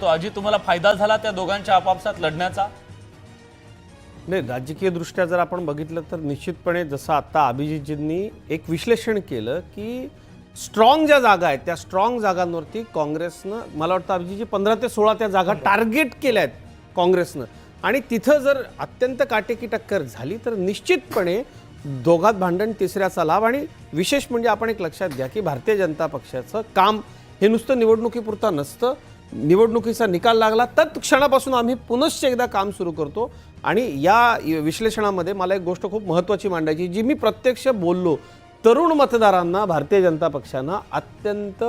जातो, अजित तुम्हाला फायदा झाला त्या दोघांच्या आपापसात लढण्याचा? नाही, राजकीय दृष्ट्या जर आपण बघितलं तर निश्चितपणे जसं आता अभिजितजींनी एक विश्लेषण केलं की स्ट्रॉंग ज्या जागा आहेत त्या स्ट्रॉंग जागांवरती काँग्रेसनं, मला वाटतं अभिजितजी 15 ते 16 त्या जागा टार्गेट केल्या आहेत काँग्रेसनं, आणि तिथं जर अत्यंत काटेकी टक्कर झाली तर निश्चितपणे दोघात भांडण तिसऱ्याचा लाभ. आणि विशेष म्हणजे आपण एक लक्षात घ्या की भारतीय जनता पक्षाचं काम हे नुसतं निवडणुकीपुरता नसतं. निवडणुकीचा निकाल लागला तत्क्षणापासून आम्ही पुनश्च एकदा काम सुरू करतो. आणि या विश्लेषणामध्ये मला एक गोष्ट खूप महत्त्वाची मांडायची, जी मी प्रत्यक्ष बोललो, तरुण मतदारांना भारतीय जनता पक्षानं अत्यंत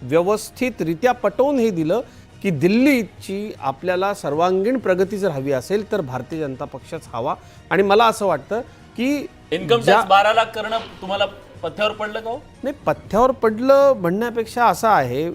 व्यवस्थितरित्या पटवून हे दिलं की दिल्लीची आपल्याला सर्वांगीण प्रगती जर हवी असेल तर भारतीय जनता पक्षच हवा. आणि मला असं वाटतं की इन्कम टॅक्स 12 लाख करणं तुम्हाला पथ्यावर पडलं का? नाही, पथ्यावर पडलं म्हणण्यापेक्षा असं आहे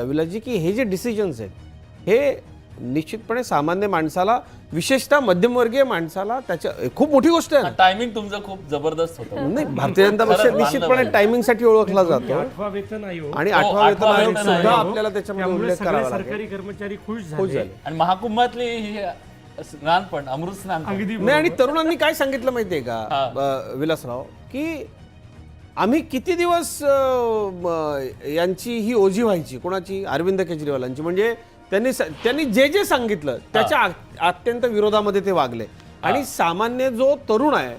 विलासजी की हे जे डिसिजन्स आहेत हे निश्चितपणे सामान्य माणसाला, विशेषतः मध्यमवर्गीय माणसाला त्याच्या खूप मोठी गोष्ट आहे. टायमिंग तुमचं खूप जबरदस्त होतं. नाही, भारतीय जनता पक्ष निश्चितपणे टायमिंगसाठी ओळखला जातो. 8वा वेतन आयोग आणि 8वा वेतन आयोग वेतन सुद्धा आयोग. आपल्याला त्याच्यामध्ये त्यामुळे उल्लेख सगळे करावा सरकारी लागेल. कर्मचारी खुश खुश झाले. झाले. आणि महाकुंभातली ही स्नान पण अमृत स्नान पण. अगदी नाही, आणि तरुणांनी काय सांगितलं माहितीये का विलासराव, की आम्ही किती दिवस यांची ही ओझी व्हायची, कोणाची? अरविंद केजरीवालांची. म्हणजे त्यांनी जे जे सांगितलं त्याच्या अत्यंत विरोधामध्ये ते वागले. आणि सामान्य जो तरुण आहे,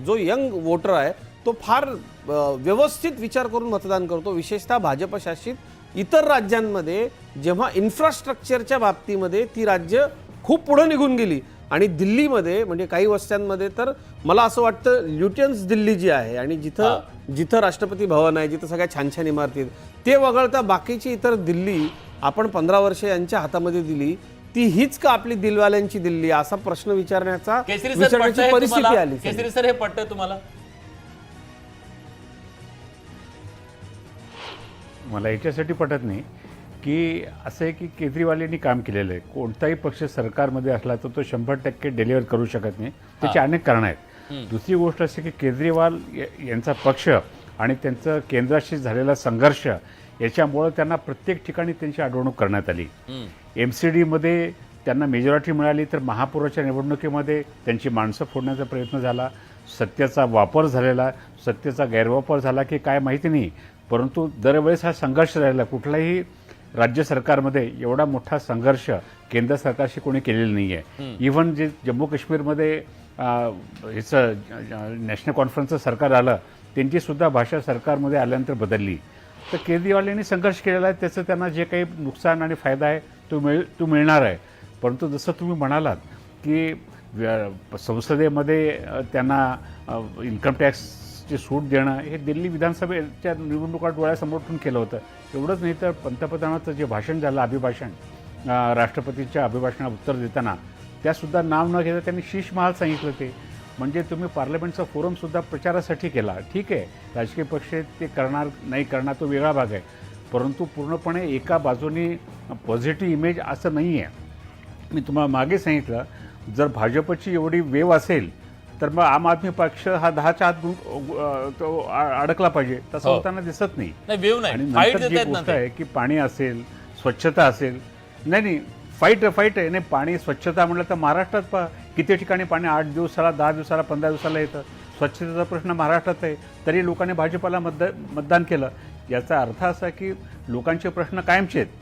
जो यंग वोटर आहे, तो फार व्यवस्थित विचार करून मतदान करतो. विशेषतः भाजप शासित इतर राज्यांमध्ये जेव्हा इन्फ्रास्ट्रक्चरच्या बाबतीमध्ये ती राज्य खूप पुढे निघून गेली, आणि दिल्लीमध्ये म्हणजे काही वस्त्यांमध्ये तर मला असं वाटतं ल्युटियन्स दिल्ली जी आहे, आणि जिथं राष्ट्रपती भवन आहे, जिथं सगळ्या छान छान इमारती आहेत, ते वगळता बाकीची इतर दिल्ली आपण 15 वर्ष यांच्या हातामध्ये दिली, ती हीच का आपली दिलवाल्यांची दिल्ली, असा प्रश्न विचारण्याची परिस्थिती आली. केसरी सर, हे पटतंय तुम्हाला? मला याच्यासाठी पटत नाही की असं आहे की केजरीवालांनी काम केलेलं आहे. कोणताही पक्ष सरकारमध्ये असला तर तो 100% डिलिव्हर करू शकत नाही. त्याची अनेक कारणं आहेत. दुसरी गोष्ट अशी की केजरीवाल यांचा पक्ष आणि त्यांचं केंद्राशी झालेला संघर्ष याच्यामुळं त्यांना प्रत्येक ठिकाणी त्यांची अडवणूक करण्यात आली. MCDमध्ये त्यांना मेजॉरिटी मिळाली तर महापौराच्या निवडणुकीमध्ये त्यांची माणसं फोडण्याचा प्रयत्न झाला. सत्तेचा वापर झालेला, सत्तेचा गैरवापर झाला की काय माहिती नाही, परंतु दरवेळेस हा संघर्ष राहिला. कुठल्याही राज्य सरकारमध्ये एवढा मोठा संघर्ष केंद्र सरकारशी कोणी केलेला नाही आहे. इव्हन जे जम्मू काश्मीरमध्ये ह्याचं नॅशनल कॉन्फरन्सचं सरकार आलं, त्यांचीसुद्धा भाषा सरकारमध्ये आल्यानंतर बदलली. तर केजरीवाल यांनी संघर्ष केलेला आहे, त्याचं त्यांना जे काही नुकसान आणि फायदा आहे तो मिळणार आहे. परंतु जसं तुम्ही म्हणालात की संसदेमध्ये त्यांना इन्कम टॅक्सची सूट देणं हे दिल्ली विधानसभेच्या निवडणुका डोळ्यासमोर ठेवून केलं होतं. एवढंच नाही तर पंतप्रधानाचं जे भाषण झालं, अभिभाषण, राष्ट्रपतीच्या अभिभाषणाला उत्तर देताना त्यासुद्धा नाव न घेता त्यांनी शीश महाल सांगितलं. ते म्हणजे तुम्ही पार्लमेंटचा फोरमसुद्धा प्रचारासाठी केला. ठीक आहे, राजकीय पक्ष ते करणार नाही करणार तो वेगळा भाग आहे, परंतु पूर्णपणे एका बाजूनी पॉझिटिव्ह इमेज असं नाही आहे. मी तुम्हाला मागे सांगितलं, जर भाजपची एवढी वेव असेल तर मग आम आदमी पक्ष हा 10च्या आत तो अडकला पाहिजे, तसं होताना दिसत नाही. आणि नंतर जी गोष्ट आहे की पाणी असेल, स्वच्छता असेल, नाही फाईट आहे. नाही, पाणी स्वच्छता म्हटलं तर महाराष्ट्रात किती ठिकाणी पाणी 8 दिवसाला, 10 दिवसाला, 15 दिवसाला येतं. स्वच्छतेचा प्रश्न महाराष्ट्रात आहे, तरी लोकांनी भाजपाला मतदान केलं. याचा अर्थ असा की लोकांचे प्रश्न कायमचे आहेत.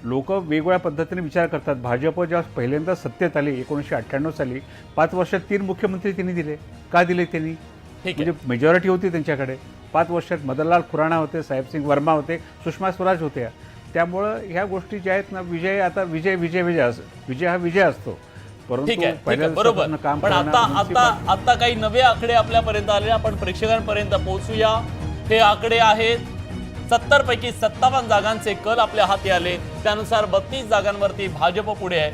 लोक वेगवेगळ्या पद्धतीने विचार करतात. भाजप जेव्हा पहिल्यांदा सत्तेत आली 1998 साली, 5 वर्षात 3 मुख्यमंत्री त्यांनी दिले. का दिले त्यांनी? म्हणजे मेजॉरिटी होती त्यांच्याकडे. 5 वर्षात मदनलाल खुराना होते, साहेबसिंग वर्मा होते, सुषमा स्वराज होत्या. त्यामुळं ह्या गोष्टी ज्या आहेत ना, विजय हा विजय असतो. परंतु बरोबर, पण आता काही नवे आकडे आपल्यापर्यंत आले, आपण प्रेक्षकांपर्यंत पोहोचूया. हे आकडे आहेत 70 पैकी 57 जागांचे कल आपल्या हाती आले. त्यानुसार 32 जागांवरती भाजप पुढे आहे.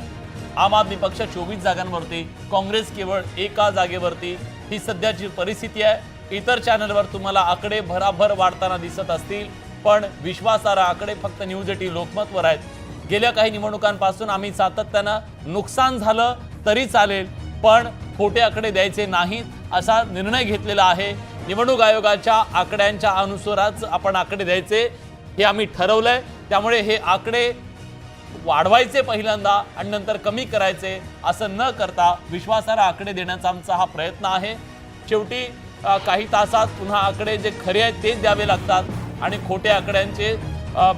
आम आदमी पक्ष 24 जागांवरती, काँग्रेस केवळ 1 जागेवरती. ही सध्याची परिस्थिती आहे. इतर चॅनलवर तुम्हाला आकडे भराभर वाढताना दिसत असतील, पण विश्वासार्ह आकडे फक्त न्यूज 18 लोकमतवर आहेत. गेल्या काही निवडणुकांपासून आम्ही सातत्यानं नुकसान झालं तरी चालेल, पण खोटे आकडे द्यायचे नाहीत असा निर्णय घेतलेला आहे. निवडणूक आयोगाच्या आकड्यांच्या अनुसारच आपण आकडे द्यायचे हे आम्ही ठरवलंय. त्यामुळे हे आकडे वाढवायचे पहिल्यांदा आणि नंतर कमी करायचे, असं न करता विश्वासार्ह आकडे देण्याचा आमचा हा प्रयत्न आहे. शेवटी काही तासात पुन्हा आकडे जे खरे आहेत तेच द्यावे लागतात आणि खोट्या आकड्यांचे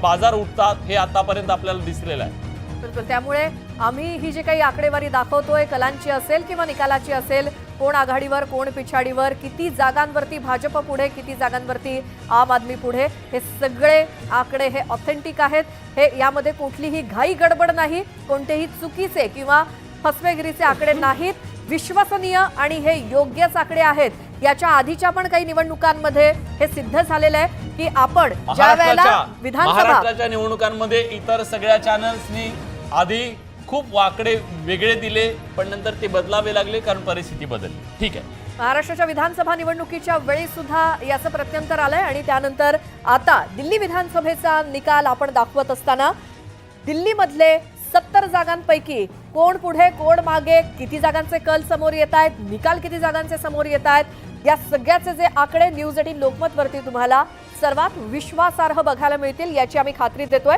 बाजार उठतात, हे आतापर्यंत आपल्याला दिसलेलं आहे. बिलकुल. त्यामुळे आम्ही ही जी काही आकडेवारी दाखवतोय, कलांची असेल किंवा निकालाची असेल, कोण आघाडीवर कोण पिछाडीवर, किती जागांवरती भाजप पुढे, किती जागांवरती आम आदमी पुढे, हे सगळे आकडे हे ऑथेंटिक आहेत. हे यामध्ये कुठलीही घाई गडबड नाही, कोणतेही चुकीचे किंवा फसवेगिरीचे आकडे नाहीत. विश्वसनीय आणि हे योग्यच आकडे आहेत. याच्या आधीच्या पण काही निवडणुकांमध्ये हे सिद्ध झालेलं आहे की आपण ज्या वेळेला विधानसभा महाराष्ट्राच्या निवडणुकांमध्ये इतर सगळ्या चॅनल्सनी आधी खूप आकडे वेगळे दिले, पण नंतर ते बदलावे लागले कारण परिस्थिती बदलली. ठीक आहे. महाराष्ट्राच्या विधानसभा निवडणुकीच्या वेळी सुद्धा याचं प्रत्यंतर आलंय आणि त्यानंतर आता दिल्ली विधानसभेचा निकाल आपण दाखवत असताना दिल्लीमधले 70 जागांपैकी कोण पुढे कोण मागे, किती जागांचे कल समोर येत आहेत, निकाल किती जागांचे समोर येत आहेत, या सगळ्याचे जे आकडे न्यूज 18 लोकमत वरती तुम्हाला सर्वात विश्वासार्ह बघायला मिळतील याची आम्ही खात्री देतोय.